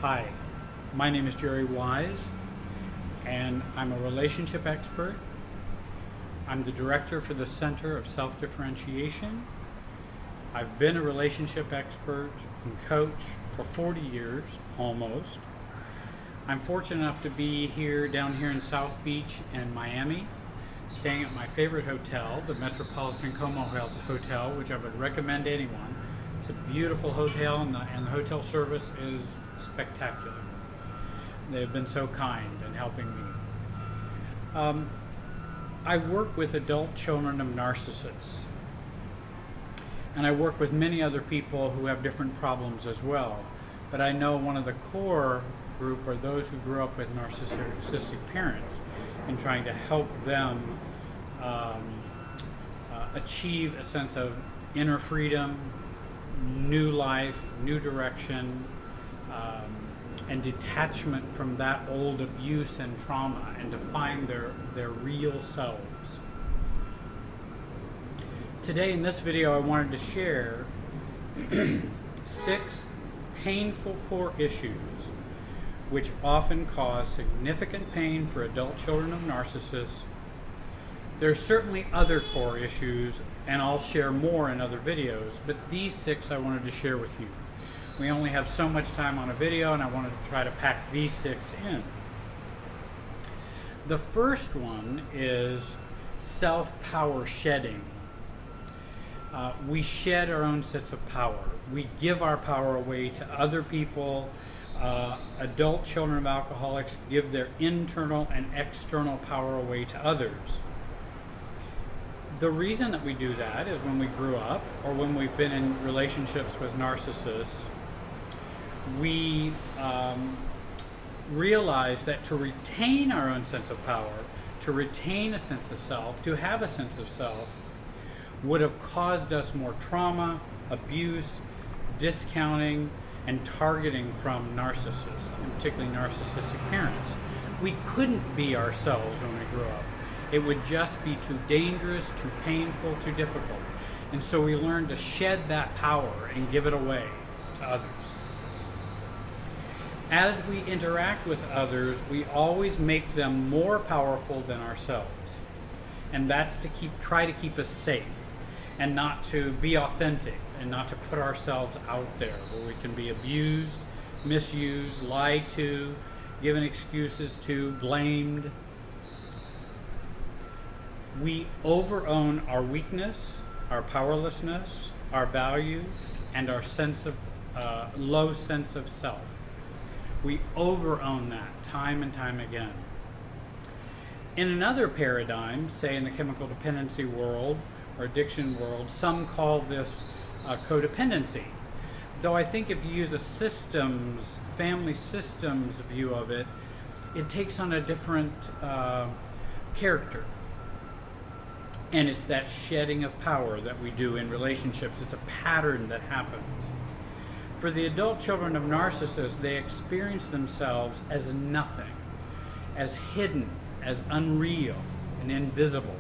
Hi, my name is Jerry Wise, and I'm a relationship expert. I'm the director for the Center of Self-Differentiation. I've been a relationship expert and coach for 40 years, almost. I'm fortunate enough to be down here in South Beach in Miami, staying at my favorite hotel, the Metropolitan Como Hotel, which I would recommend to anyone. It's a beautiful hotel, and the hotel service is spectacular. They've been so kind in helping me. I work with adult children of narcissists, and I work with many other people who have different problems as well. But I know one of the core group are those who grew up with narcissistic parents, and trying to help them achieve a sense of inner freedom, new life, new direction, and detachment from that old abuse and trauma, and to find their real selves. Today in this video I wanted to share 6 painful core issues which often cause significant pain for adult children of narcissists. There's certainly other core issues, and I'll share more in other videos, but these 6 I wanted to share with you. We only have so much time on a video, and I wanted to try to pack these 6 in. The first one is self-power shedding. We shed our own sense of power. We give our power away to other people. Adult children of alcoholics give their internal and external power away to others. The reason that we do that is when we grew up, or when we've been in relationships with narcissists, we realize that to retain our own sense of power, to retain a sense of self, to have a sense of self, would have caused us more trauma, abuse, discounting, and targeting from narcissists, and particularly narcissistic parents. We couldn't be ourselves when we grew up. It would just be too dangerous, too painful, too difficult. And so we learned to shed that power and give it away to others. As we interact with others, we always make them more powerful than ourselves. And that's to try to keep us safe, and not to be authentic, and not to put ourselves out there where we can be abused, misused, lied to, given excuses to, blamed. We overown our weakness, our powerlessness, our value, and our low sense of self. We overown that time and time again. In another paradigm, say in the chemical dependency world or addiction world, some call this codependency. Though I think if you use a family systems view of it, it takes on a different character. And it's that shedding of power that we do in relationships. It's a pattern that happens. For the adult children of narcissists, they experience themselves as nothing, as hidden, as unreal, and invisible.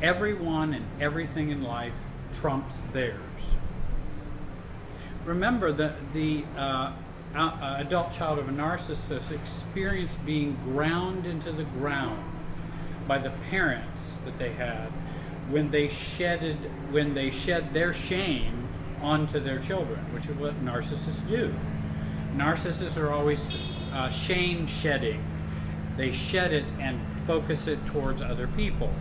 Everyone and everything in life trumps theirs. Remember that the adult child of a narcissist experienced being ground into the ground by the parents that they had when they shed their shame onto their children, which is what narcissists do. Narcissists are always shame shedding. They shed it and focus it towards other people,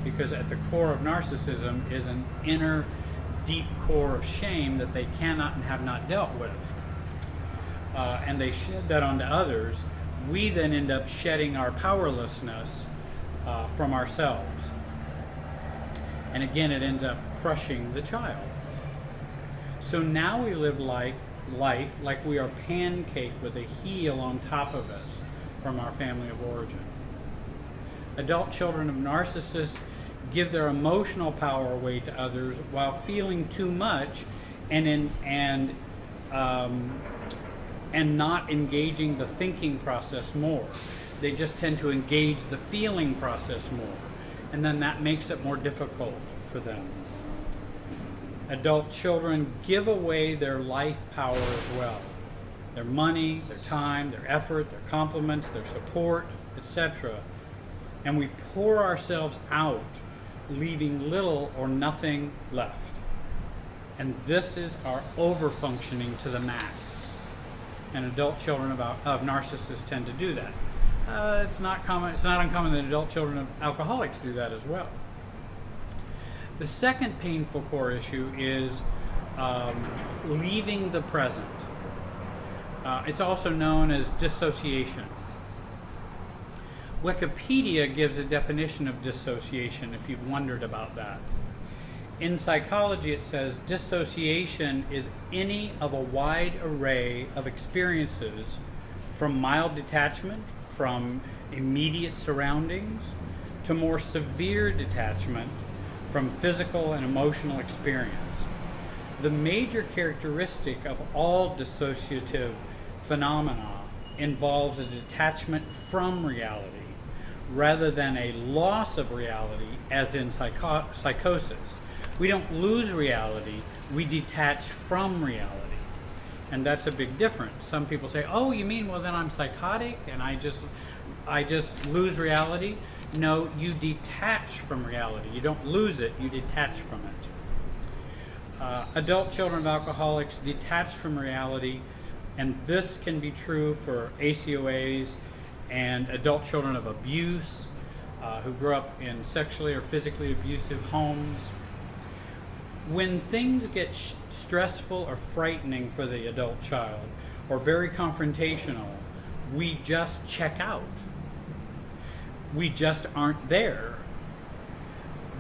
because at the core of narcissism is an inner deep core of shame that they cannot and have not dealt with. And they shed that onto others. We then end up shedding our powerlessness from ourselves. And again, it ends up crushing the child. So now we live life like we are pancaked with a heel on top of us from our family of origin. Adult children of narcissists give their emotional power away to others while feeling too much and not engaging the thinking process more. They just tend to engage the feeling process more, and then that makes it more difficult for them. Adult children give away their life power as well. their money, their time, their effort, their compliments, their support, etc. And we pour ourselves out, leaving little or nothing left. And this is our overfunctioning to the max. And adult children of narcissists tend to do that. It's not uncommon that adult children of alcoholics do that as well. The second painful core issue is leaving the present. It's also known as dissociation. Wikipedia gives a definition of dissociation if you've wondered about that. In psychology, it says dissociation is any of a wide array of experiences from mild detachment from immediate surroundings to more severe detachment from physical and emotional experience. The major characteristic of all dissociative phenomena involves a detachment from reality rather than a loss of reality, as in psychosis. We don't lose reality, we detach from reality. And that's a big difference. Some people say, oh, you mean, well, then I'm psychotic and I just lose reality? No, you detach from reality. You don't lose it, you detach from it. Adult children of alcoholics detach from reality, and this can be true for ACOAs and adult children of abuse who grew up in sexually or physically abusive homes. When things get stressful or frightening for the adult child, or very confrontational, we just check out. We just aren't there.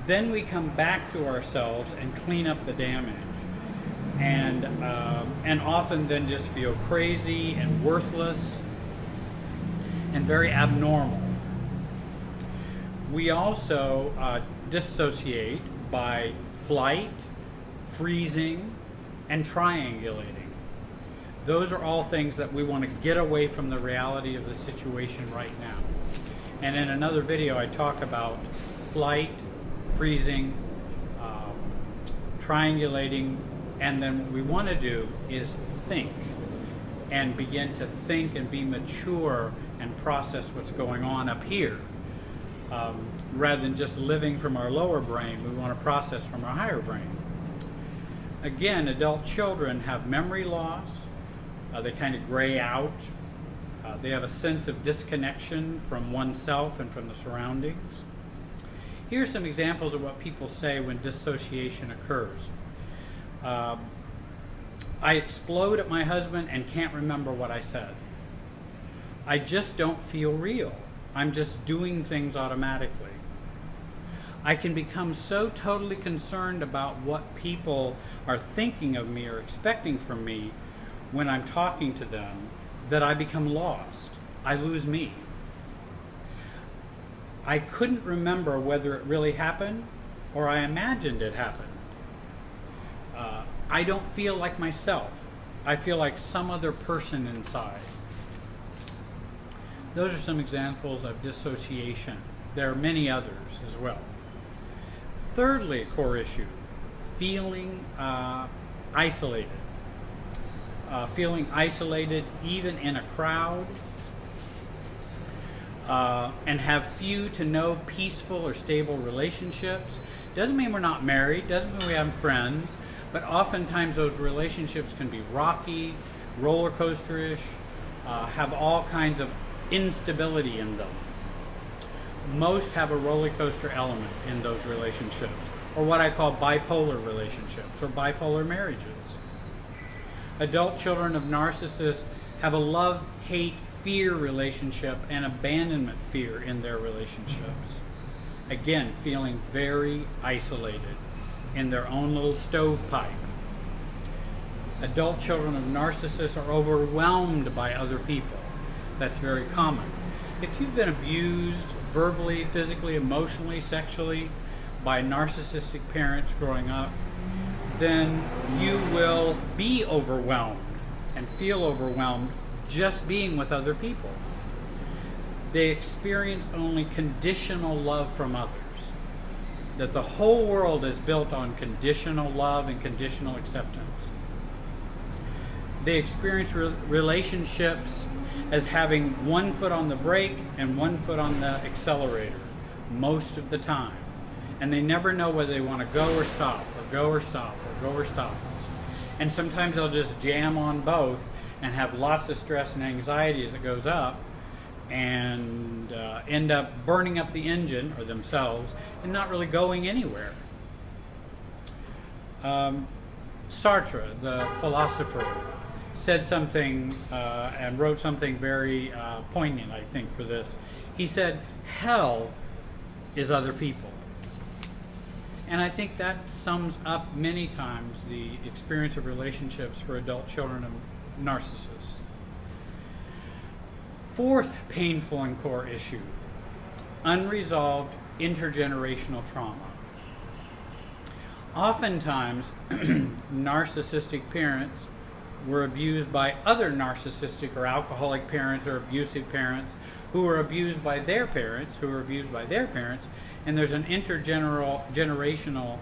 Then we come back to ourselves and clean up the damage, and often then just feel crazy and worthless and very abnormal. We also dissociate by flight, freezing, and triangulating. Those are all things that we want to get away from the reality of the situation right now. And in another video, I talk about flight, freezing, triangulating, and then what we want to do is think and begin to think and be mature and process what's going on up here. Rather than just living from our lower brain, we want to process from our higher brain. Again, adult children have memory loss. They kind of gray out. They have a sense of disconnection from oneself and from the surroundings. Here are some examples of what people say when dissociation occurs. I explode at my husband and can't remember what I said. I just don't feel real. I'm just doing things automatically. I can become so totally concerned about what people are thinking of me or expecting from me when I'm talking to them that I become lost. I lose me. I couldn't remember whether it really happened or I imagined it happened. I don't feel like myself. I feel like some other person inside. Those are some examples of dissociation. There are many others as well. Thirdly, a core issue, feeling isolated. Feeling isolated even in a crowd, and have few to no peaceful or stable relationships. Doesn't mean we're not married, doesn't mean we have friends, but oftentimes those relationships can be rocky, roller coasterish, have all kinds of instability in them. Most have a roller coaster element in those relationships, or what I call bipolar relationships or bipolar marriages. Adult children of narcissists have a love-hate fear relationship and abandonment fear in their relationships. Again, feeling very isolated in their own little stovepipe. Adult children of narcissists are overwhelmed by other people. That's very common. If you've been abused verbally, physically, emotionally, sexually by narcissistic parents growing up, then you will be overwhelmed and feel overwhelmed just being with other people. They experience only conditional love from others. That the whole world is built on conditional love and conditional acceptance. They experience relationships as having one foot on the brake and one foot on the accelerator most of the time. And they never know whether they want to go or stop, or go or stop, or go or stop. And sometimes they'll just jam on both and have lots of stress and anxiety as it goes up, and end up burning up the engine, or themselves, and not really going anywhere. Sartre, the philosopher, said something and wrote something very poignant, I think, for this. He said, hell is other people. And I think that sums up many times the experience of relationships for adult children of narcissists. Fourth painful and core issue, unresolved intergenerational trauma. Oftentimes, narcissistic parents were abused by other narcissistic or alcoholic parents or abusive parents who were abused by their parents, who were abused by their parents, and there's an intergenerational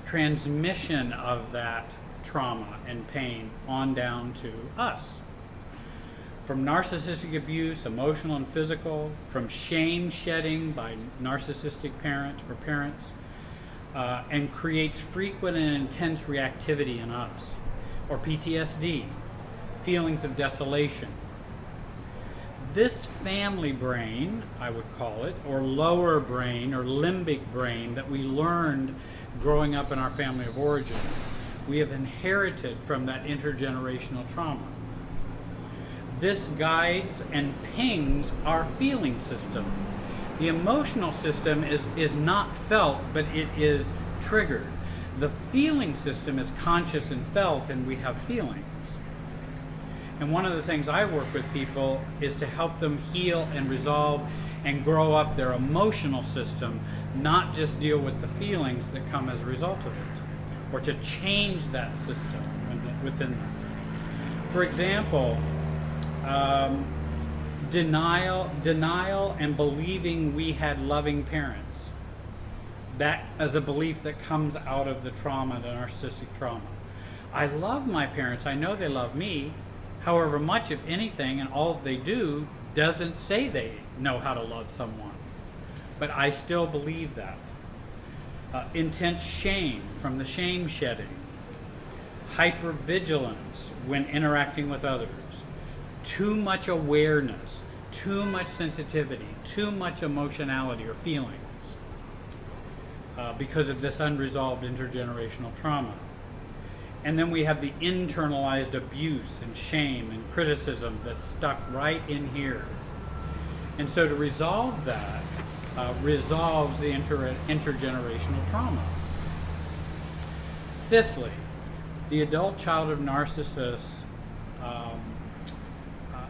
transmission of that trauma and pain on down to us. From narcissistic abuse, emotional and physical, from shame shedding by narcissistic parents or parents, and creates frequent and intense reactivity in us, or PTSD, feelings of desolation. This family brain, I would call it, or lower brain or limbic brain that we learned growing up in our family of origin, we have inherited from that intergenerational trauma. This guides and pings our feeling system. The emotional system is not felt, but it is triggered. The feeling system is conscious and felt, and we have feelings. And one of the things I work with people is to help them heal and resolve and grow up their emotional system, not just deal with the feelings that come as a result of it, or to change that system within them. For example, denial and believing we had loving parents. That is a belief that comes out of the trauma, the narcissistic trauma. I love my parents. I know they love me. However much, if anything, and all they do doesn't say they know how to love someone. But I still believe that. Intense shame from the shame shedding. Hypervigilance when interacting with others. Too much awareness, too much sensitivity, too much emotionality or feelings because of this unresolved intergenerational trauma. And then we have the internalized abuse and shame and criticism that's stuck right in here. And so to resolve that resolves the intergenerational trauma. Fifthly, the adult child of narcissists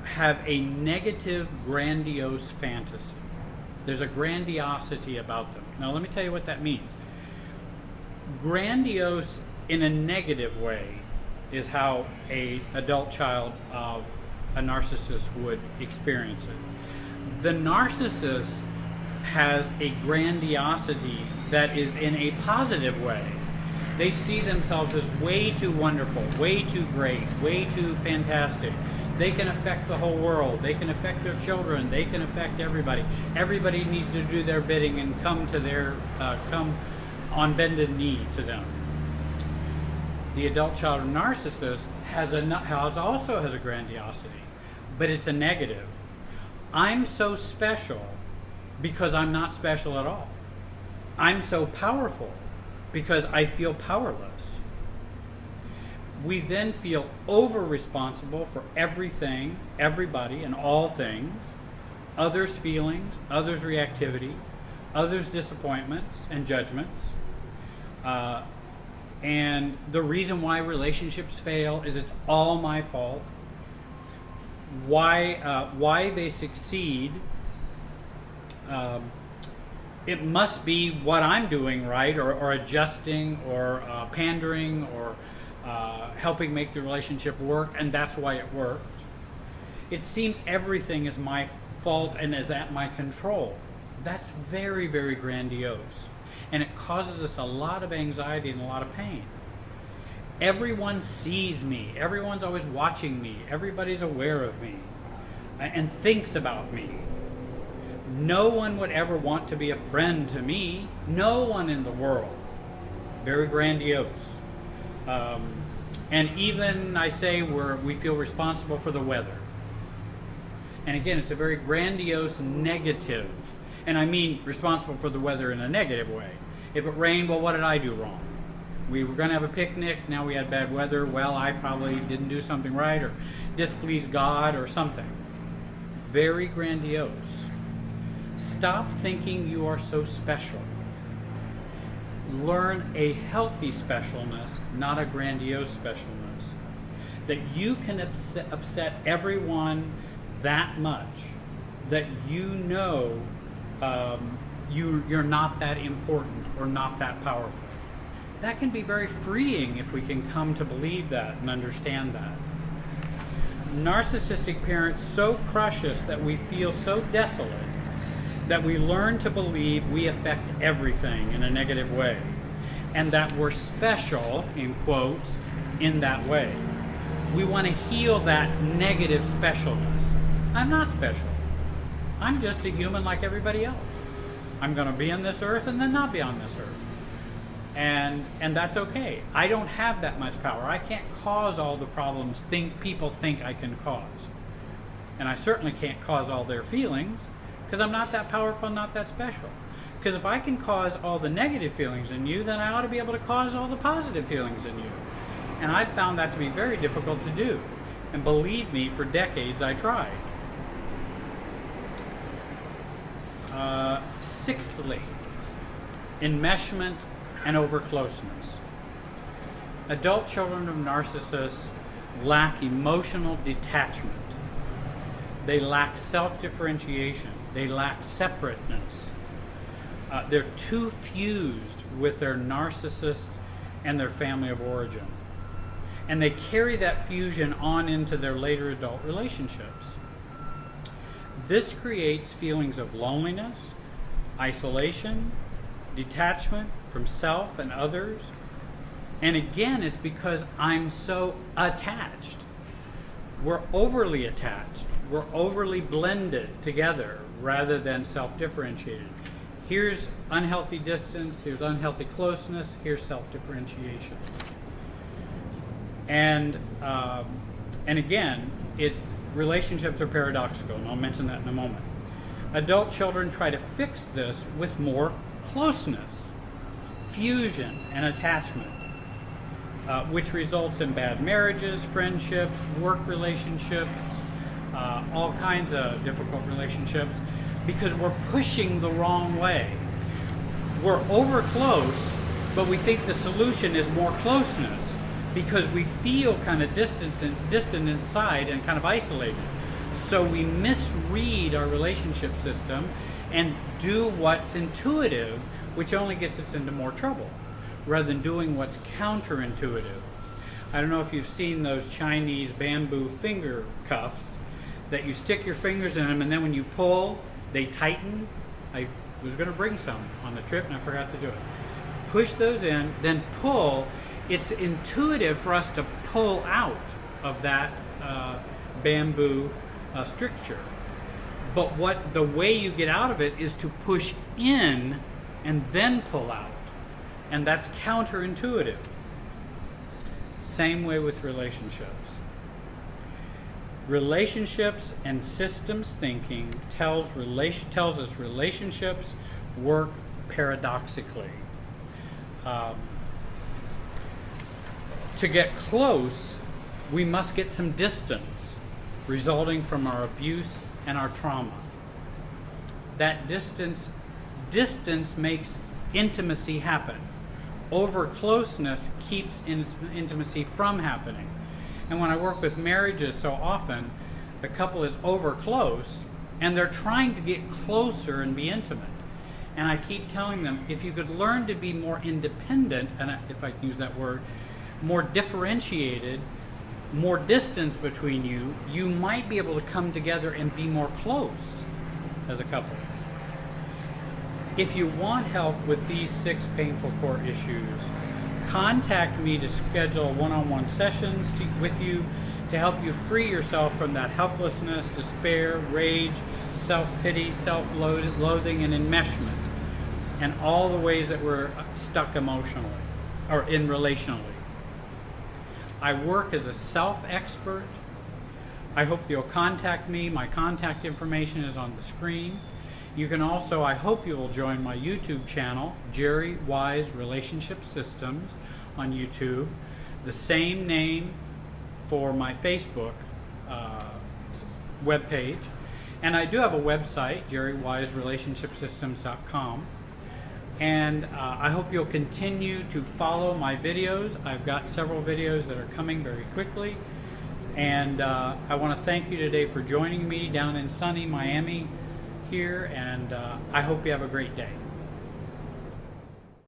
have a negative, grandiose fantasy. There's a grandiosity about them. Now let me tell you what that means. Grandiose in a negative way is how an adult child of a narcissist would experience it. The narcissist has a grandiosity that is in a positive way. They see themselves as way too wonderful, way too great, way too fantastic. They can affect the whole world. They can affect their children. They can affect everybody. Everybody needs to do their bidding and come on bended knee to them. The adult child of narcissist also has a grandiosity, but it's a negative. I'm so special because I'm not special at all. I'm so powerful because I feel powerless. We then feel over-responsible for everything, everybody, and all things, others' feelings, others' reactivity, others' disappointments and judgments. And the reason why relationships fail is it's all my fault. Why they succeed, it must be what I'm doing right, or adjusting, or pandering, or helping make the relationship work, and that's why it worked. It seems everything is my fault and is at my control. That's very, very grandiose. And it causes us a lot of anxiety and a lot of pain. Everyone sees me. Everyone's always watching me. Everybody's aware of me and thinks about me. No one would ever want to be a friend to me. No one in the world. Very grandiose. And even, I say, we feel responsible for the weather. And again, it's a very grandiose negative. And I mean responsible for the weather in a negative way. If it rained, well, what did I do wrong? We were going to have a picnic, now we had bad weather. Well, I probably didn't do something right or displeased God or something. Very grandiose. Stop thinking you are so special. Learn a healthy specialness, not a grandiose specialness. That you can upset everyone that much that you know you're not that important or not that powerful. That can be very freeing if we can come to believe that and understand that. Narcissistic parents so crush us that we feel so desolate that we learn to believe we affect everything in a negative way and that we're special, in quotes, in that way. We want to heal that negative specialness. I'm not special. I'm just a human like everybody else. I'm going to be on this earth and then not be on this earth. And that's okay. I don't have that much power. I can't cause all the problems people think I can cause. And I certainly can't cause all their feelings because I'm not that powerful, not that special. Because if I can cause all the negative feelings in you, then I ought to be able to cause all the positive feelings in you. And I've found that to be very difficult to do. And believe me, for decades I tried. Sixthly, enmeshment and overcloseness. Adult children of narcissists lack emotional detachment. They lack self-differentiation. They lack separateness. They're too fused with their narcissist and their family of origin. And they carry that fusion on into their later adult relationships. This creates feelings of loneliness, isolation, detachment from self and others. And again, it's because I'm so attached. We're overly attached. We're overly blended together rather than self-differentiated. Here's unhealthy distance, here's unhealthy closeness, here's self-differentiation. And again, relationships are paradoxical, and I'll mention that in a moment. Adult children try to fix this with more closeness, fusion, and attachment, which results in bad marriages, friendships, work relationships, all kinds of difficult relationships, because we're pushing the wrong way. We're over close, but we think the solution is more closeness because we feel kind of distant inside and kind of isolated. So we misread our relationship system and do what's intuitive, which only gets us into more trouble, rather than doing what's counterintuitive. I don't know if you've seen those Chinese bamboo finger cuffs that you stick your fingers in them and then when you pull, they tighten. I was going to bring some on the trip and I forgot to do it. Push those in, then pull. It's intuitive for us to pull out of that bamboo stricture. But the way you get out of it is to push in and then pull out. And that's counterintuitive. Same way with relationships. Relationships and systems thinking tells us relationships work paradoxically. To get close, we must get some distance resulting from our abuse and our trauma. That distance makes intimacy happen. Over closeness keeps intimacy from happening. And when I work with marriages so often, the couple is over close and they're trying to get closer and be intimate. And I keep telling them, if you could learn to be more independent, and if I can use that word, more differentiated, more distance between you, you might be able to come together and be more close as a couple. If you want help with these 6 painful core issues, contact me to schedule one-on-one sessions with you to help you free yourself from that helplessness, despair, rage, self-pity, self-loathing, and enmeshment, and all the ways that we're stuck emotionally or in relationally. I work as a self-expert. I hope you'll contact me. My contact information is on the screen. You can also, I hope you will join my YouTube channel, Jerry Wise Relationship Systems on YouTube. The same name for my Facebook webpage. And I do have a website, jerrywiserelationshipsystems.com. And I hope you'll continue to follow my videos. I've got several videos that are coming very quickly. And I want to thank you today for joining me down in sunny Miami here. And I hope you have a great day.